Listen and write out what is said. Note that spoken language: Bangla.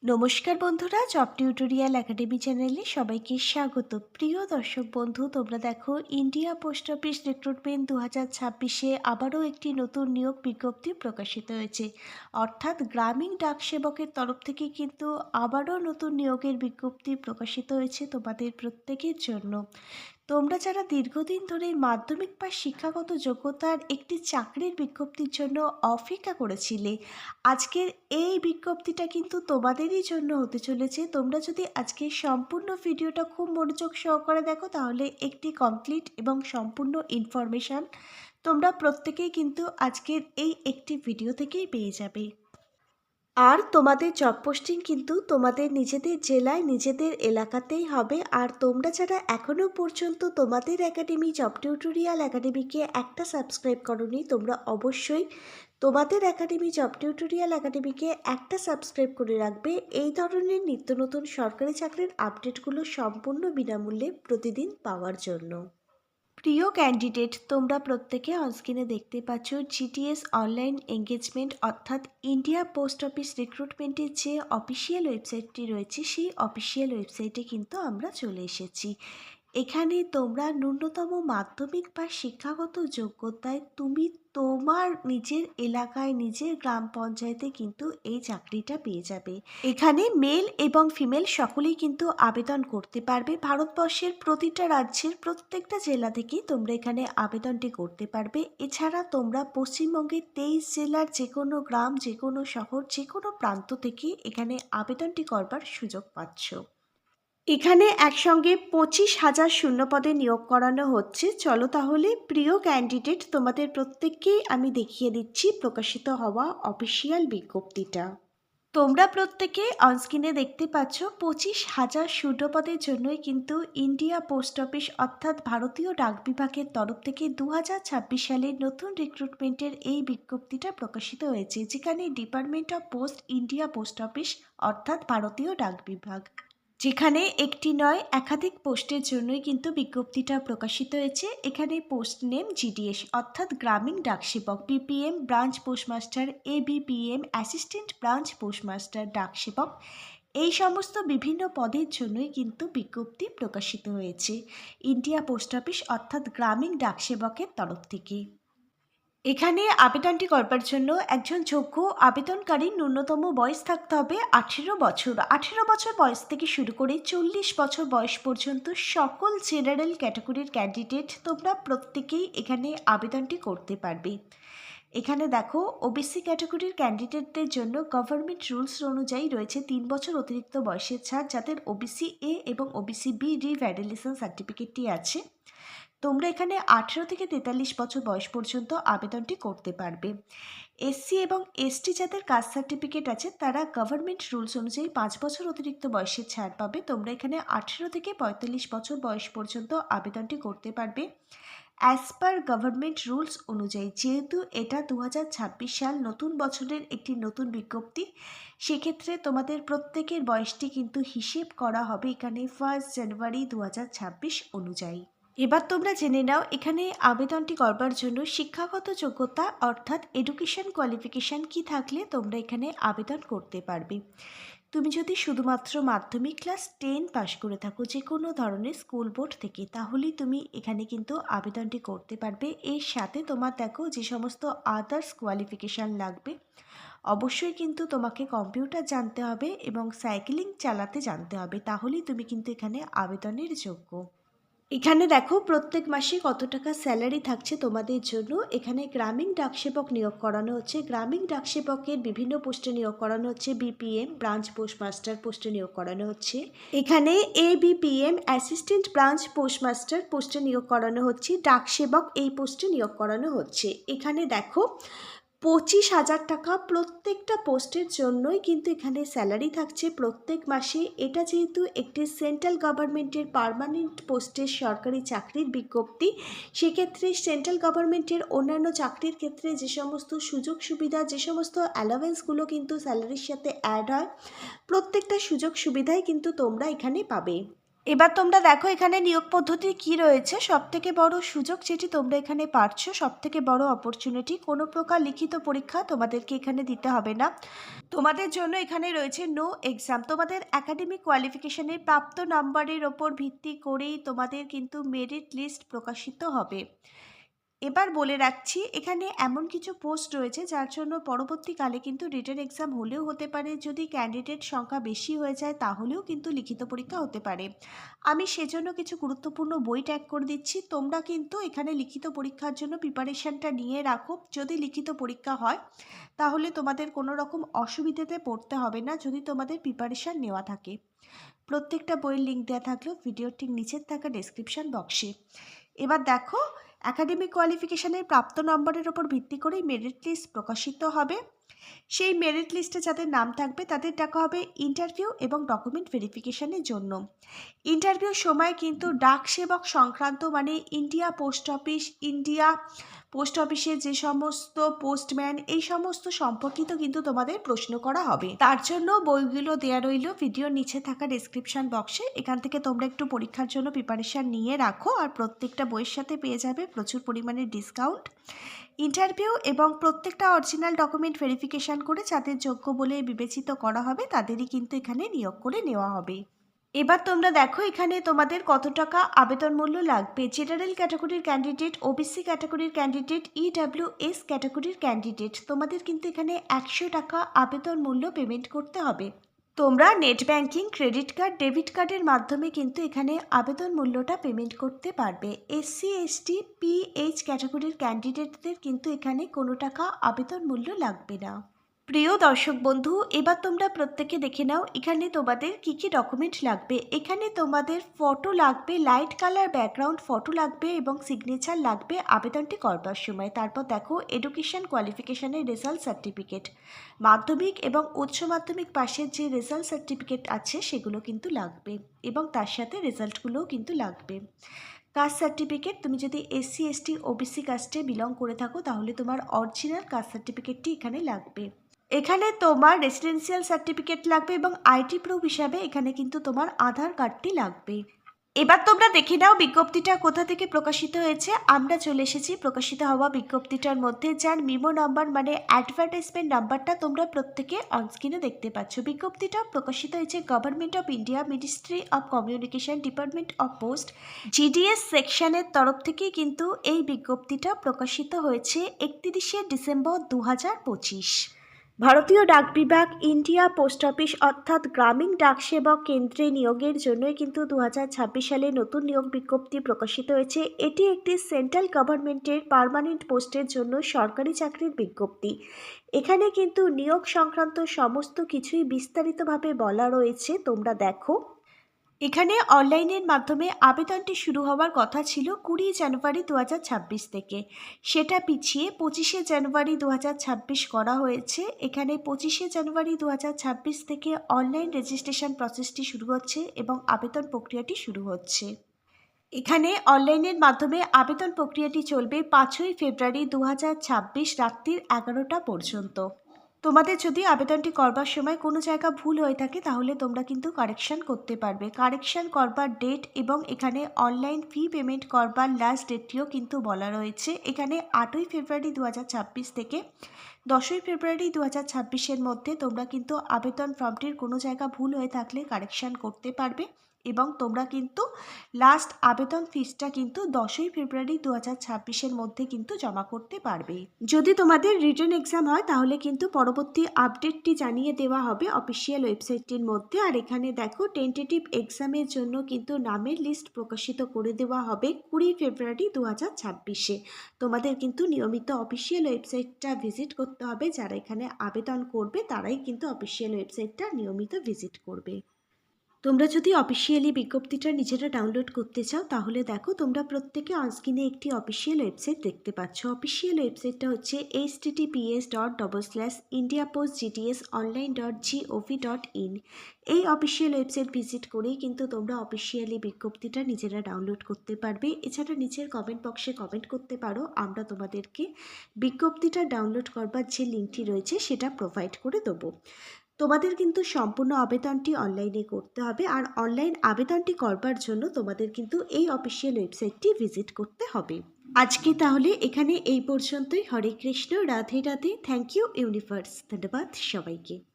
নমস্কার বন্ধুরা, জব টিউটোরিয়াল একাডেমি চ্যানেলে সবাইকে স্বাগত। প্রিয় দর্শক বন্ধু, তোমরা দেখো ইন্ডিয়া পোস্ট অফিস রিক্রুটমেন্ট 2026-এ আবারও একটি নতুন নিয়োগ বিজ্ঞপ্তি প্রকাশিত হয়েছে। অর্থাৎ গ্রামীণ ডাক সেবকের তরফ থেকে কিন্তু আবারও নতুন নিয়োগের বিজ্ঞপ্তি প্রকাশিত হয়েছে তোমাদের প্রত্যেকের জন্য। তোমরা যারা দীর্ঘদিন ধরে মাধ্যমিক বা শিক্ষাগত যোগ্যতার একটি চাকরির বিজ্ঞপ্তির জন্য অপেক্ষা করেছিলে, আজকের এই বিজ্ঞপ্তিটা কিন্তু তোমাদেরই জন্য হতে চলেছে। তোমরা যদি আজকে সম্পূর্ণ ভিডিওটা খুব মনোযোগ সহকারে দেখো, তাহলে একটি কমপ্লিট এবং সম্পূর্ণ ইনফরমেশান তোমরা প্রত্যেকেই কিন্তু আজকের এই একটি ভিডিও থেকেই পেয়ে যাবে। আর তোমাদের জব পোস্টিং কিন্তু তোমাদের নিজেদের জেলায় নিজেদের এলাকাতেই হবে। আর তোমরা যারা এখনও পর্যন্ত তোমাদের একাডেমি জব টিউটোরিয়াল একাডেমিকে একটা সাবস্ক্রাইব করোনি, তোমরা অবশ্যই তোমাদের একাডেমি জব টিউটোরিয়াল একাডেমিকে একটা সাবস্ক্রাইব করে রাখবে এই ধরনের নিত্য নতুন সরকারি চাকরির আপডেটগুলো সম্পূর্ণ বিনামূল্যে প্রতিদিন পাওয়ার জন্য। প্রিয় ক্যান্ডিডেট, তোমরা প্রত্যেকে অনস্ক্রিনে দেখতে পাচ্ছ জিটিএস অনলাইন এঙ্গেজমেন্ট অর্থাৎ ইন্ডিয়া পোস্ট অফিস রিক্রুটমেন্টের যে অফিসিয়াল ওয়েবসাইটটি রয়েছে, সেই অফিসিয়াল ওয়েবসাইটে কিন্তু আমরা চলে এসেছি। এখানে তোমরা ন্যূনতম মাধ্যমিক বা শিক্ষাগত যোগ্যতায় তুমি তোমার নিজের এলাকায় নিজের গ্রাম পঞ্চায়েতে কিন্তু এই চাকরিটা পেয়ে যাবে। এখানে মেল এবং ফিমেল সকলেই কিন্তু আবেদন করতে পারবে। ভারতবর্ষের প্রতিটা রাজ্যের প্রত্যেকটা জেলা থেকেই তোমরা এখানে আবেদনটি করতে পারবে। এছাড়া তোমরা পশ্চিমবঙ্গের 23 জেলার যে কোনো গ্রাম, যে কোনো শহর, যে কোনো প্রান্ত থেকে এখানে আবেদনটি করবার সুযোগ পাচ্ছ। এখানে একসঙ্গে 25,000 শূন্যপদে নিয়োগ করানো হচ্ছে। চলো তাহলে প্রিয় ক্যান্ডিডেট, তোমাদের প্রত্যেককেই আমি দেখিয়ে দিচ্ছি প্রকাশিত হওয়া অফিসিয়াল বিজ্ঞপ্তিটা। তোমরা প্রত্যেকে অনস্ক্রিনে দেখতে পাচ্ছ 25,000 শূন্যপদের জন্যই কিন্তু ইন্ডিয়া পোস্ট অফিস অর্থাৎ ভারতীয় ডাক বিভাগের তরফ থেকে 2026 সালের নতুন রিক্রুটমেন্টের এই বিজ্ঞপ্তিটা প্রকাশিত হয়েছে, যেখানে department of post India post office অর্থাৎ ভারতীয় ডাক বিভাগ, যেখানে একটি নয় একাধিক পোস্টের জন্যই কিন্তু বিজ্ঞপ্তিটা প্রকাশিত হয়েছে। এখানে পোস্ট নেম জিডিএস অর্থাৎ গ্রামীণ ডাকসেবক, BPM branch postmaster, ABPM assistant branch postmaster ডাকসেবক, এই সমস্ত বিভিন্ন পদের জন্যই কিন্তু বিজ্ঞপ্তি প্রকাশিত হয়েছে ইন্ডিয়া পোস্ট অফিস অর্থাৎ গ্রামীণ ডাকসেবকের তরফ থেকে। এখানে আবেদনটি করবার জন্য একজন যোগ্য আবেদনকারী ন্যূনতম বয়স থাকতে হবে 18 বছর। 18 বছর বয়স থেকে শুরু করে 40 বছর বয়স পর্যন্ত সকল জেনারেল ক্যাটাগরির ক্যান্ডিডেট তোমরা প্রত্যেকেই এখানে আবেদনটি করতে পারবে। এখানে দেখো ওবিসি ক্যাটাগরির ক্যান্ডিডেটদের জন্য গভর্নমেন্ট রুলস অনুযায়ী রয়েছে 3 বছর অতিরিক্ত বয়সের ছাড়, যাদের ওবিসি এ এবং ওবিসি বি রিভ্যালিডেশন সার্টিফিকেটটি আছে। তোমরা এখানে 18 থেকে 43 বছর বয়স পর্যন্ত আবেদনটি করতে পারবে। এসসি এবং এসটি যাদের কাস্ট সার্টিফিকেট আছে, তারা গভর্নমেন্ট রুলস অনুযায়ী 5 বছর অতিরিক্ত বয়সের ছাড় পাবে। তোমরা এখানে 18 থেকে 45 বছর বয়স পর্যন্ত আবেদনটি করতে পারবে অ্যাজ পার গভর্নমেন্ট রুলস অনুযায়ী। যেহেতু এটা 2026 সাল নতুন বছরের একটি নতুন বিজ্ঞপ্তি, সেক্ষেত্রে তোমাদের প্রত্যেকের বয়সটি কিন্তু হিসেব করা হবে এখানে 1 জানুয়ারি 2026 অনুযায়ী। এবার তোমরা জেনে নাও এখানে আবেদনটি করবার জন্য শিক্ষাগত যোগ্যতা অর্থাৎ এডুকেশন কোয়ালিফিকেশান কি থাকলে তোমরা এখানে আবেদন করতে পারবে। তুমি যদি শুধুমাত্র মাধ্যমিক ক্লাস 10 পাশ করে থাকো যে কোনো ধরনের স্কুল বোর্ড থেকে, তাহলেই তুমি এখানে কিন্তু আবেদনটি করতে পারবে। এর সাথে তোমার দেখো যে সমস্ত আদার্স কোয়ালিফিকেশান লাগবে, অবশ্যই কিন্তু তোমাকে কম্পিউটার জানতে হবে এবং সাইকেলিং চালাতে জানতে হবে, তাহলেই তুমি কিন্তু এখানে আবেদনের যোগ্য। এখানে দেখো প্রত্যেক মাসে কত টাকা স্যালারি থাকছে তোমাদের জন্য। এখানে গ্রামীণ ডাকসেবক নিয়োগ করানো হচ্ছে, গ্রামীণ ডাকসেবকের বিভিন্ন পোস্টে নিয়োগ করানো হচ্ছে। বিপিএম ব্রাঞ্চ পোস্টমাস্টার পোস্টে নিয়োগ করানো হচ্ছে। এখানে এবিপিএম অ্যাসিস্ট্যান্ট ব্রাঞ্চ পোস্টমাস্টার পোস্টে নিয়োগ করানো হচ্ছে। ডাকসেবক এই পোস্টে নিয়োগ করানো হচ্ছে। এখানে দেখো 25,000 টাকা প্রত্যেকটা পোস্টের জন্যই কিন্তু এখানে স্যালারি থাকছে প্রত্যেক মাসে। এটা যেহেতু একটি সেন্ট্রাল গভর্নমেন্টের পার্মানেন্ট পোস্টের সরকারি চাকরির বিজ্ঞপ্তি, সেক্ষেত্রে সেন্ট্রাল গভর্নমেন্টের অন্যান্য চাকরির ক্ষেত্রে যে সমস্ত সুযোগ সুবিধা, যে সমস্ত অ্যালাওয়েন্সগুলো কিন্তু স্যালারির সাথে অ্যাড হয়, প্রত্যেকটা সুযোগ সুবিধাই কিন্তু তোমরা এখানে পাবে। এবার তোমরা দেখো এখানে নিয়োগ পদ্ধতি কি রয়েছে। সবথেকে বড় সুযোগ যেটি তোমরা এখানে পাচ্ছ, সবথেকে বড় অপরচুনিটি, কোনো প্রকার লিখিত পরীক্ষা তোমাদেরকে এখানে দিতে হবে না। তোমাদের জন্য এখানে রয়েছে নো এক্সাম। তোমাদের একাডেমিক কোয়ালিফিকেশনের প্রাপ্ত নাম্বারের ওপর ভিত্তি করেই তোমাদের কিন্তু মেরিট লিস্ট প্রকাশিত হবে। এবার বলে রাখছি, এখানে এমন কিছু পোস্ট রয়েছে যার জন্য পরবর্তীকালে কিন্তু রিটেন এক্সাম হলেও হতে পারে, যদি ক্যান্ডিডেট সংখ্যা বেশি হয়ে যায় তাহলেও কিন্তু লিখিত পরীক্ষা হতে পারে। আমি সেজন্য কিছু গুরুত্বপূর্ণ বই ট্যাগ করে দিচ্ছি। তোমরা কিন্তু এখানে লিখিত পরীক্ষার জন্য প্রিপারেশনটা নিয়ে রাখো। যদি লিখিত পরীক্ষা হয় তাহলে তোমাদের কোনো রকম অসুবিধাতে পড়তে হবে না, যদি তোমাদের প্রিপারেশন নেওয়া থাকে। প্রত্যেকটা বইয়ের লিঙ্ক দেওয়া থাকলেও ভিডিওর ঠিক নিচের থাকা ডেসক্রিপশন বক্সে। এবার দেখো, একাডেমিক কোয়ালিফিকেশনের প্রাপ্ত নম্বরের ওপর ভিত্তি করেই মেরিট লিস্ট প্রকাশিত হবে। সেই মেরিট লিস্টে যাদের নাম থাকবে তাদের ডাকা হবে ইন্টারভিউ এবং ডকুমেন্ট ভেরিফিকেশনের জন্য। ইন্টারভিউর সময় কিন্তু ডাক সেবক সংক্রান্ত, মানে ইন্ডিয়া পোস্ট অফিসে যে সমস্ত পোস্টম্যান, এই সমস্ত সম্পর্কিত কিন্তু তোমাদের প্রশ্ন করা হবে। তার জন্য বইগুলো দেওয়া রইল ভিডিওর নিচে থাকা ডেসক্রিপশন বক্সে। এখান থেকে তোমরা একটু পরীক্ষার জন্য প্রিপারেশান নিয়ে রাখো, আর প্রত্যেকটা বইয়ের সাথে পেয়ে যাবে প্রচুর পরিমাণে ডিসকাউন্ট। ইন্টারভিউ এবং প্রত্যেকটা অরিজিনাল ডকুমেন্ট ভেরিফিকেশান করে যাদের যোগ্য বলে বিবেচিত করা হবে তাদেরই কিন্তু এখানে নিয়োগ করে নেওয়া হবে। এবার তোমরা দেখো এখানে তোমাদের কত টাকা আবেদন মূল্য লাগবে। জেনারেল ক্যাটাগরির ক্যান্ডিডেট, ওবিসি ক্যাটাগরির ক্যান্ডিডেট, ইডাব্লিউএস ক্যাটাগরির ক্যান্ডিডেট, তোমাদের কিন্তু এখানে 100 টাকা আবেদন মূল্য পেমেন্ট করতে হবে। তোমরা net banking, credit card, debit কার্ডের মাধ্যমে কিন্তু এখানে আবেদন মূল্যটা পেমেন্ট করতে পারবে। এসসি, এসটি, পিএইচ ক্যাটাগরির ক্যান্ডিডেটদের কিন্তু এখানে কোনো টাকা আবেদন মূল্য লাগবে না। প্রিয় দর্শক বন্ধু, এবার তোমরা প্রত্যেকে দেখে নাও এখানে তোমাদের কি কি ডকুমেন্ট লাগবে। এখানে তোমাদের ফটো লাগবে, লাইট কালার ব্যাকগ্রাউন্ড ফটো লাগবে এবং সিগনেচার লাগবে আবেদনটি করবার সময়। তারপর দেখো এডুকেশন কোয়ালিফিকেশানের রেজাল্ট সার্টিফিকেট, মাধ্যমিক এবং উচ্চ মাধ্যমিক পাশের যে রেজাল্ট সার্টিফিকেট আছে সেগুলো কিন্তু লাগবে, এবং তার সাথে রেজাল্টগুলোও কিন্তু লাগবে। কাস্ট সার্টিফিকেট, তুমি যদি এসসি, এসটি, ওবিসি কাস্টে বিলং করে থাকো তাহলে তোমার অরিজিনাল কাস্ট সার্টিফিকেটটি এখানে লাগবে। এখানে তোমার রেসিডেন্সিয়াল সার্টিফিকেট লাগবে এবং আইডি প্রুফ হিসাবে এখানে কিন্তু তোমার আধার কার্ডটি লাগবে। এবার তোমরা দেখে নাও বিজ্ঞপ্তিটা কোথা থেকে প্রকাশিত হয়েছে। আমরা চলে এসেছি প্রকাশিত হওয়া বিজ্ঞপ্তিটার মধ্যে, যার মিমো নাম্বার মানে অ্যাডভার্টাইজমেন্ট নাম্বারটা তোমরা প্রত্যেকে অনস্ক্রিনে দেখতে পাচ্ছ। বিজ্ঞপ্তিটা প্রকাশিত হয়েছে government of India, ministry of communication, department of post, GDS সেকশনের তরফ থেকেই কিন্তু এই বিজ্ঞপ্তিটা প্রকাশিত হয়েছে 31শে ডিসেম্বর 2025। ভারতীয় ডাক বিভাগ, ইন্ডিয়া পোস্ট অফিস অর্থাৎ গ্রামীণ ডাক সেবক কেন্দ্রে নিয়োগের জন্যই কিন্তু 2026 সালে নতুন নিয়োগ বিজ্ঞপ্তি প্রকাশিত হয়েছে। এটি একটি সেন্ট্রাল গভর্নমেন্টের পার্মানেন্ট পোস্টের জন্য সরকারি চাকরির বিজ্ঞপ্তি। এখানে কিন্তু নিয়োগ সংক্রান্ত সমস্ত কিছুই বিস্তারিতভাবে বলা রয়েছে, তোমরা দেখো। এখানে অনলাইনের মাধ্যমে আবেদনটি শুরু হওয়ার কথা ছিল 20 জানুয়ারি 2026 থেকে, সেটা পিছিয়ে 25শে জানুয়ারি 2026 করা হয়েছে। এখানে 25শে জানুয়ারি 2026 থেকে অনলাইন রেজিস্ট্রেশন প্রসেসটি শুরু হচ্ছে এবং আবেদন প্রক্রিয়াটি শুরু হচ্ছে। এখানে অনলাইনের মাধ্যমে আবেদন প্রক্রিয়াটি চলবে 5ই ফেব্রুয়ারি 2026 রাত্রির 11টা পর্যন্ত। তোমাদের যদি আবেদনটি করবার সময় কোনো জায়গা ভুল হয়ে থাকে তাহলে তোমরা কিন্তু কারেকশান করতে পারবে। কারেকশান করবার ডেট এবং এখানে অনলাইন ফি পেমেন্ট করবার লাস্ট ডেটটিও কিন্তু বলা রয়েছে। এখানে 8ই ফেব্রুয়ারি 2026 থেকে 10ই ফেব্রুয়ারি 2026-এর মধ্যে তোমরা কিন্তু আবেদন ফর্মটির কোনো জায়গা ভুল হয়ে থাকলে কারেকশান করতে পারবে, এবং তোমরা কিন্তু লাস্ট আবেদন ফিসটা কিন্তু 10ই ফেব্রুয়ারি 2026-এর মধ্যে কিন্তু জমা করতে পারবে। যদি তোমাদের রিটেন এক্সাম হয় তাহলে কিন্তু পরবর্তী আপডেটটি জানিয়ে দেওয়া হবে অফিসিয়াল ওয়েবসাইটটির মধ্যে। আর এখানে দেখো টেন্টেটিভ এক্সামের জন্য কিন্তু নামের লিস্ট প্রকাশিত করে দেওয়া হবে 20 ফেব্রুয়ারি 2026-এ। তোমাদের কিন্তু নিয়মিত অফিসিয়াল ওয়েবসাইটটা ভিজিট করতে হবে। যারা এখানে আবেদন করবে তারাই কিন্তু অফিসিয়াল ওয়েবসাইটটা নিয়মিত ভিজিট করবে। তোমরা যদি অফিসিয়ালি বিজ্ঞপ্তিটা নিজেরা ডাউনলোড করতে চাও তাহলে দেখো তোমরা প্রত্যেকে অনস্ক্রিনে একটি অফিসিয়াল ওয়েবসাইট দেখতে পাচ্ছ। অফিসিয়াল ওয়েবসাইটটা হচ্ছে https://indiapostgdsonline.gov.in। এই অফিসিয়াল ওয়েবসাইট ভিজিট করেই কিন্তু তোমরা অফিসিয়ালি বিজ্ঞপ্তিটা নিজেরা ডাউনলোড করতে পারবে। এছাড়া নিচের কমেন্ট বক্সে কমেন্ট করতে পারো, আমরা তোমাদেরকে বিজ্ঞপ্তিটা ডাউনলোড করবার যে লিঙ্কটি রয়েছে সেটা প্রোভাইড করে দেবো। তোমাদের কিন্তু সম্পূর্ণ আবেদনটি অনলাইনে করতে হবে, আর অনলাইন আবেদনটি করবার জন্য তোমাদের কিন্তু এই অফিসিয়াল ওয়েবসাইটটি ভিজিট করতে হবে। আজকে তাহলে এখানে এই পর্যন্তই। Hare Krishna, Radhe Radhe, thank you universe, ধন্যবাদ সবাইকে।